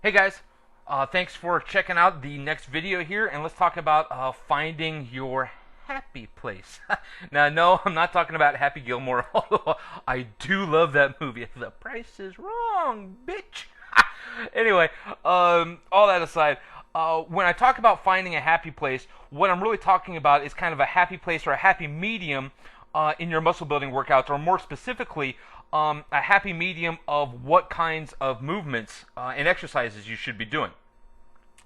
Hey guys, thanks for checking out the next video here, and let's talk about finding your happy place. Now, no, I'm not talking about Happy Gilmore, although I do love that movie. The price is wrong, bitch. Anyway, all that aside, when I talk about finding a happy place, what I'm really talking about is kind of a happy place or a happy medium in your muscle building workouts, or more specifically, a happy medium of what kinds of movements and exercises you should be doing.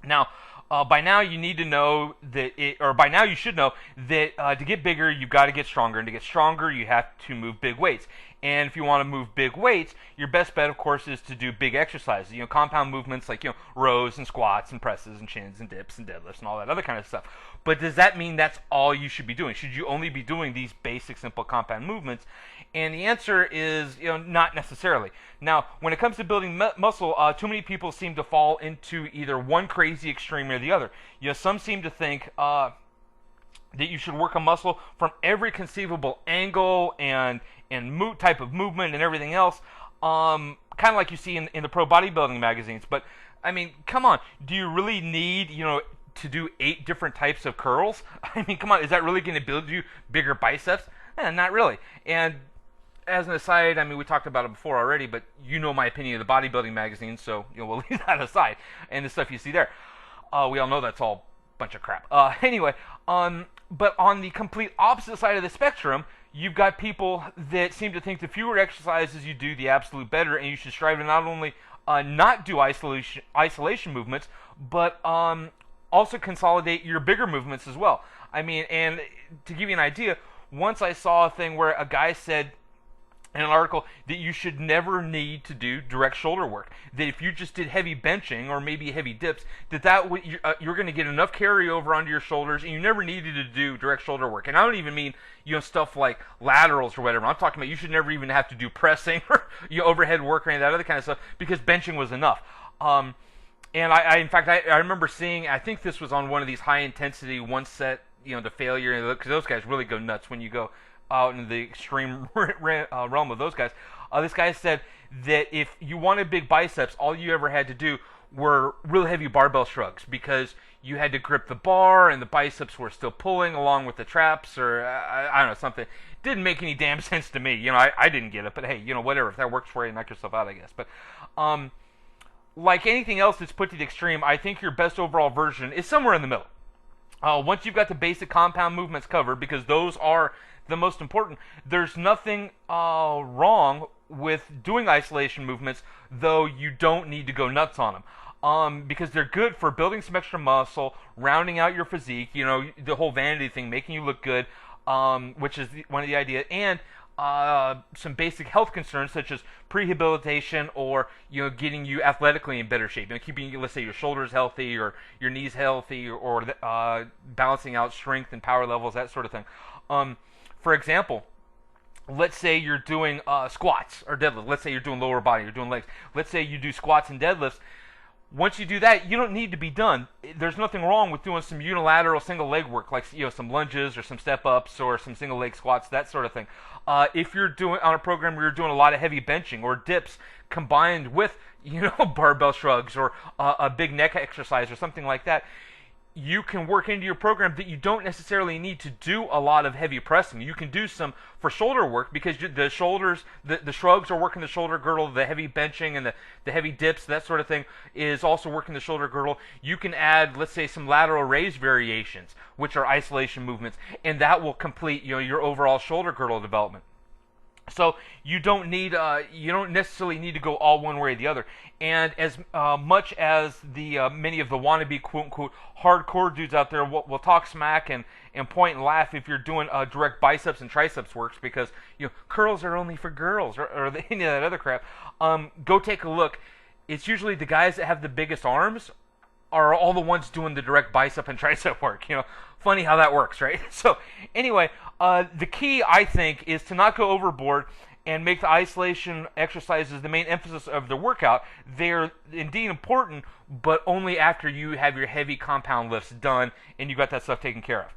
Now, by now you need to know or by now you should know that to get bigger, you've got to get stronger, and to get stronger, you have to move big weights. And if you want to move big weights, your best bet, of course, is to do big exercises. Compound movements like rows and squats and presses and chins and dips and deadlifts and all that other kind of stuff. But does that mean that's all you should be doing? Should you only be doing these basic, simple compound movements? And the answer is, not necessarily. Now, when it comes to building muscle, too many people seem to fall into either one crazy extreme or the other. Some seem to think that you should work a muscle from every conceivable angle and type of movement and everything else, kind of like you see in the pro bodybuilding magazines. But I mean, come on, do you really need to do 8 different types of curls? I mean, come on, is that really going to build you bigger biceps? Not really. And as an aside, I mean, we talked about it before already, but my opinion of the bodybuilding magazine, so we'll leave that aside. And the stuff you see there, we all know that's all a bunch of crap. Anyway, but on the complete opposite side of the spectrum, you've got people that seem to think the fewer exercises you do, the absolute better, and you should strive to not only not do isolation movements, but also consolidate your bigger movements as well. I mean, and to give you an idea, once I saw a thing where a guy said in an article that you should never need to do direct shoulder work. That if you just did heavy benching or maybe heavy dips, you're going to get enough carryover onto your shoulders, and you never needed to do direct shoulder work. And I don't even mean stuff like laterals or whatever. I'm talking about you should never even have to do pressing or overhead work or any of that other kind of stuff, because benching was enough. And in fact, I remember seeing, I think this was on one of these high intensity one set, the failure, because those guys really go nuts when you go out in the extreme realm of those guys. This guy said that if you wanted big biceps, all you ever had to do were real heavy barbell shrugs, because you had to grip the bar and the biceps were still pulling along with the traps, or I don't know, something. Didn't make any damn sense to me. I didn't get it, but hey, whatever. If that works for you, knock yourself out, I guess. But like anything else that's put to the extreme, I think your best overall version is somewhere in the middle. Once you've got the basic compound movements covered, because those are the most important, there's nothing wrong with doing isolation movements, though you don't need to go nuts on them. Because they're good for building some extra muscle, rounding out your physique, the whole vanity thing, making you look good, which is one of the ideas, and some basic health concerns such as prehabilitation, or getting you athletically in better shape, keeping, let's say, your shoulders healthy or your knees healthy, or balancing out strength and power levels, that sort of thing. For example, let's say you're doing squats or deadlifts. Let's say you're doing lower body, you're doing legs. Let's say you do squats and deadlifts. Once you do that, you don't need to be done. There's nothing wrong with doing some unilateral single leg work, like some lunges or some step ups or some single leg squats, that sort of thing. If you're doing on a program where you're doing a lot of heavy benching or dips combined with barbell shrugs or a big neck exercise or something like that, you can work into your program that you don't necessarily need to do a lot of heavy pressing. You can do some for shoulder work, because the shoulders, the shrugs are working the shoulder girdle, the heavy benching and the heavy dips, that sort of thing, is also working the shoulder girdle. You can add, let's say, some lateral raise variations, which are isolation movements, and that will complete your overall shoulder girdle development. So you don't necessarily need to go all one way or the other. And as much as the many of the wannabe quote unquote hardcore dudes out there will talk smack and point and laugh if you're doing direct biceps and triceps works, because curls are only for girls, or any of that other crap, go take a look. It's usually the guys that have the biggest arms are all the ones doing the direct bicep and tricep work. Funny how that works, right? So anyway, the key, I think, is to not go overboard and make the isolation exercises the main emphasis of the workout. They're indeed important, but only after you have your heavy compound lifts done and you got that stuff taken care of.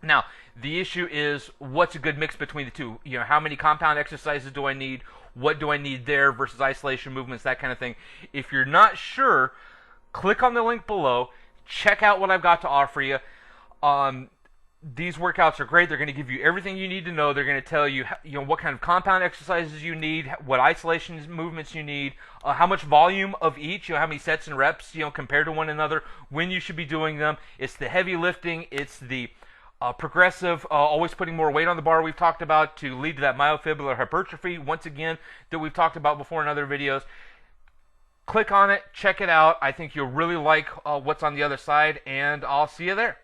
Now, the issue is, what's a good mix between the two? How many compound exercises do I need? what do I need there versus isolation movements, that kind of thing. If you're not sure, click on the link below. Check out what I've got to offer you. These workouts are great. They're going to give you everything you need to know. They're going to tell you, what kind of compound exercises you need, what isolation movements you need, how much volume of each, how many sets and reps, compared to one another, when you should be doing them. It's the heavy lifting. It's the progressive, always putting more weight on the bar we've talked about to lead to that myofibular hypertrophy, once again, that we've talked about before in other videos. Click on it. Check it out. I think you'll really like what's on the other side, and I'll see you there.